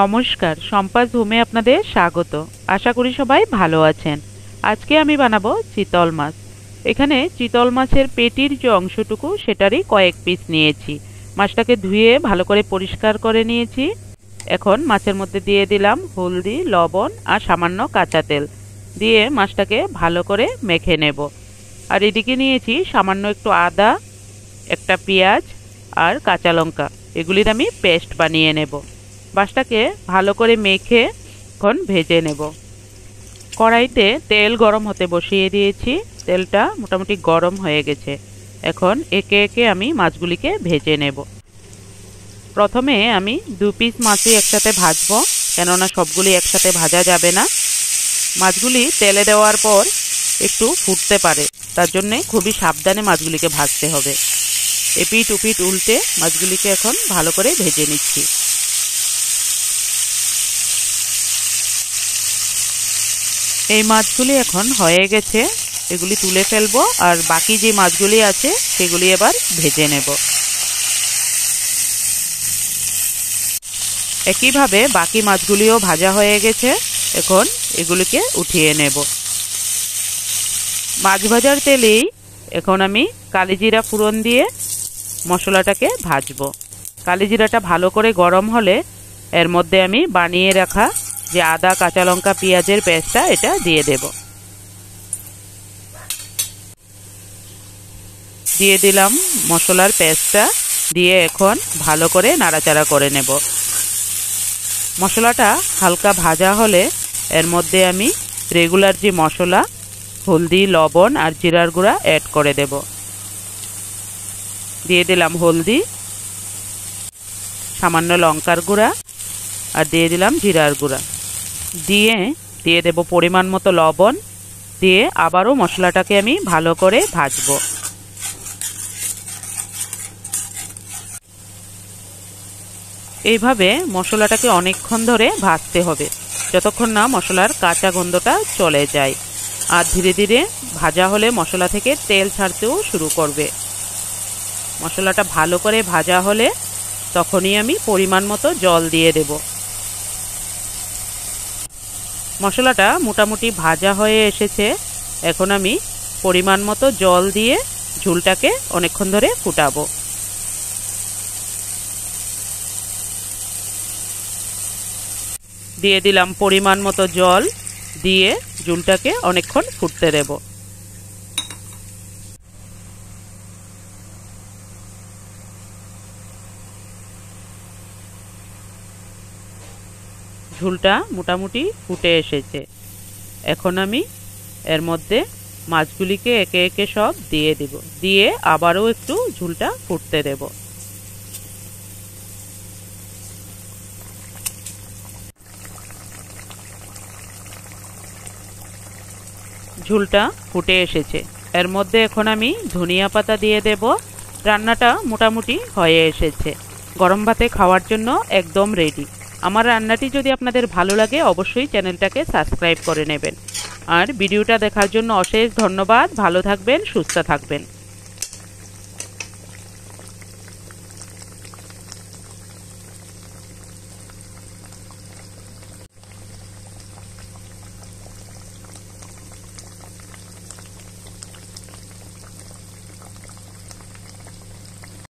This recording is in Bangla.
নমস্কার, সম্পাস হোমে আপনাদের স্বাগত। আশা করি সবাই ভালো আছেন। আজকে আমি বানাবো চিতল মাছ। এখানে চিতল মাছের পেটির যে অংশটুকু সেটারই কয়েক পিস নিয়েছি। মাছটাকে ধুয়ে ভালো করে পরিষ্কার করে নিয়েছি। এখন মাছের মধ্যে দিয়ে দিলাম হলদি, লবণ আর সামান্য কাঁচা তেল দিয়ে মাছটাকে ভালো করে মেখে নেব। আর এদিকে নিয়েছি সামান্য একটু আদা, একটা পেঁয়াজ আর কাঁচা লঙ্কা। এগুলির আমি পেস্ট বানিয়ে নেব। মাছটাকে ভালো করে মেখে এখন ভেজে নেব। কড়াইতে তেল গরম হতে বসিয়ে দিয়েছি। তেলটা মোটামুটি গরম হয়ে গেছে। এখন একে একে আমি মাছগুলিকে ভেজে নেব। প্রথমে আমি 2 পিস মাছই একসাথে ভাজবো, কেননা সবগুলি একসাথে ভাজা যাবে না। মাছগুলি তেলে দেওয়ার পর একটু ফুটতে পারে, তার জন্যে খুবই সাবধানে মাছগুলিকে ভাজতে হবে। এপিট উপিট উল্টে মাছগুলিকে এখন ভালো করে ভেজে নিচ্ছি। এই মাছগুলি এখন হয়ে গেছে, এগুলি তুলে ফেলবো। আর বাকি যে মাছগুলি আছে সেগুলি এবার ভেজে নেব। একইভাবে বাকি মাছগুলিও ভাজা হয়ে গেছে, এখন এগুলিকে উঠিয়ে নেব। মাছ ভাজার তেলেই এখন আমি কালিজিরা ফোড়ন দিয়ে মশলাটাকে ভাজবো। কালিজিরাটা ভালো করে গরম হলে এর মধ্যে আমি বানিয়ে রাখা যে আদা, কাঁচা লঙ্কা, পেঁয়াজের পেস্টটা এটা দিয়ে দেব। দিয়ে দিলাম মশলার পেস্টটা, দিয়ে এখন ভালো করে নাড়াচাড়া করে নেব। মশলাটা হালকা ভাজা হলে এর মধ্যে আমি রেগুলার যে মশলা হলদি, লবণ আর জিরার গুঁড়া অ্যাড করে দেব। দিয়ে দিলাম হলদি, সামান্য লঙ্কার গুঁড়া আর দিয়ে দিলাম জিরার গুঁড়া। দিয়ে দেব পরিমাণ মতো লবণ, দিয়ে আবারও মশলাটাকে আমি ভালো করে ভাজবো। এইভাবে মশলাটাকে অনেকক্ষণ ধরে ভাজতে হবে, যতক্ষণ না মশলার কাঁচা গন্ধটা চলে যায়। আর ধীরে ধীরে ভাজা হলে মশলা থেকে তেল ছাড়তেও শুরু করবে। মশলাটা ভালো করে ভাজা হলে তখনই আমি পরিমাণ মতো জল দিয়ে দেব। মশলাটা মোটামুটি ভাজা হয়ে এসেছে, এখন আমি পরিমাণ মতো জল দিয়ে ঝোলটাকে অনেকক্ষণ ধরে ফুটাবো। দিয়ে দিলাম পরিমাণ মতো জল, দিয়ে ঝোলটাকে অনেকক্ষণ ফুটতে দেব। ঝোলটা মোটামুটি ফুটে এসেছে। এখন আমি এর মধ্যে মাছগুলিকে একে একে সব দিয়ে দেব, দিয়ে আবারও একটু ঝোলটা ফুটতে দেব। ঝোলটা ফুটে এসেছে, এর মধ্যে এখন আমি ধনিয়া পাতা দিয়ে দেব। রান্নাটা মোটামুটি হয়ে এসেছে, গরম ভাতে খাওয়ার জন্য একদম রেডি। আমার রান্নাটি যদি আপনাদের ভালো লাগে অবশ্যই চ্যানেলটাকে সাবস্ক্রাইব করে নেবেন। আর ভিডিওটা দেখার জন্য অশেষ ধন্যবাদ। ভালো থাকবেন, সুস্থ থাকবেন।